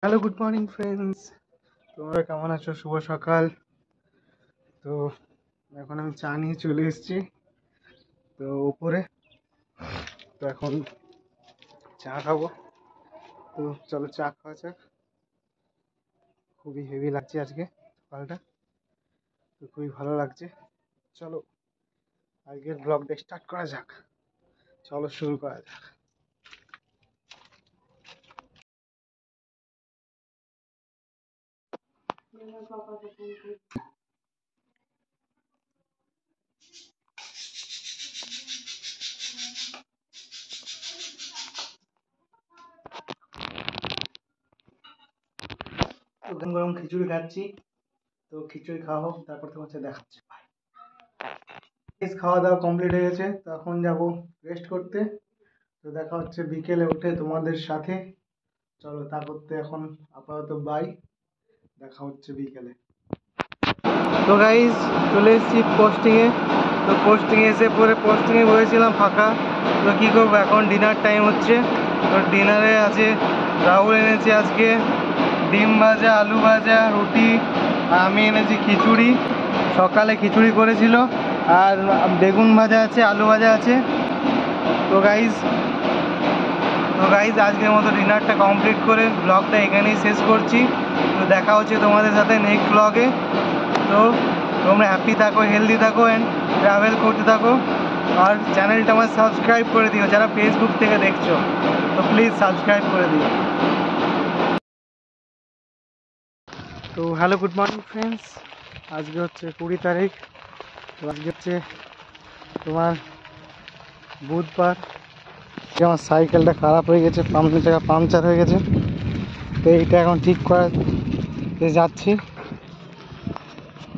Hello, good morning friends. তোমরা কেমন আছো? শুভ সকাল। তো এখন আমি চা নিয়ে চলে এসেছি তো উপরে। তো এখন চা খাবো। তো চলো চা খাওয়া যাক। খুবই হেভি লাগছে আজকে সকালটা, তো খুবই ভালো লাগছে। চলো আজকের ব্লগটা স্টার্ট করা যাক। চলো শুরু করা যাক। তো গরম গরম খিচুড়ি খাচ্ছি। তো খিচুড়ি খাওয়া হোক, তারপর তোমার সাথে দেখাচ্ছি। খাওয়া দাওয়া কমপ্লিট হয়ে গেছে, তো এখন যাবো রেস্ট করতে। তো দেখা হচ্ছে বিকেলে উঠে তোমাদের সাথে। চলো তা করতে এখন আপাতত বাই, দেখা হচ্ছে বিকেলে। তো গাইজ চলে এসেছি পোস্টিংয়ে। তো পোস্টিংয়ে এসে পরে পোস্টিংয়ে বসেছিলাম ফাঁকা। তো কী করবো, এখন ডিনার টাইম হচ্ছে। তো ডিনারে আছে রাহুল এনেছে আজকে ডিম ভাজা, আলু ভাজা, রুটি। আর আমি এনেছি খিচুড়ি। সকালে খিচুড়ি করেছিল, আর বেগুন ভাজা আছে, আলু ভাজা আছে। তো গাইজ আজকের মতো ডিনারটা কমপ্লিট করে ব্লগটা এখানেই শেষ করছি। তো দেখা হচ্ছে তোমাদের সাথে নেক্সট ব্লগে। তো তোমরা হ্যাপি থাকো, হেলদি থাকো অ্যান্ড ট্রাভেল করতে থাকো। আর চ্যানেলটা আমার সাবস্ক্রাইব করে দিও, যারা ফেসবুক থেকে দেখছো তো প্লিজ সাবস্ক্রাইব করে দিও। তো হ্যালো, গুড মর্নিং ফ্রেন্ডস। আজকে হচ্ছে 20 তারিখ। তো আজকে হচ্ছে তোমার বুধবার। আমার সাইকেলটা খারাপ হয়ে গেছে, পাম্পের জায়গা পাংচার হয়ে গেছে। তো এইটা এখন ঠিক করাতে যাচ্ছি।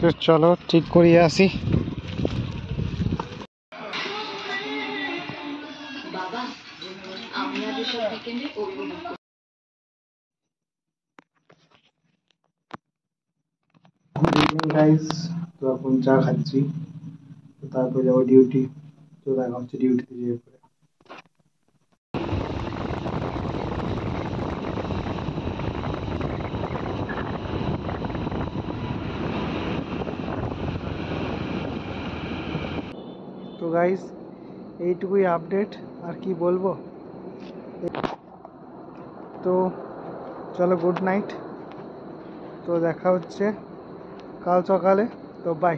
তো চলো ঠিক করিয়ে আসি। Good evening guys. তো এখন চা খাচ্ছি, তো তারপর যাবো ডিউটি। তো দেখা হচ্ছে ডিউটিতে যেয়ে পরে। তো গাইস এইটুকুই আপডেট, আর কি বলবো। তো চলো গুড নাইট। তো দেখা হচ্ছে কাল সকালে। তো বাই।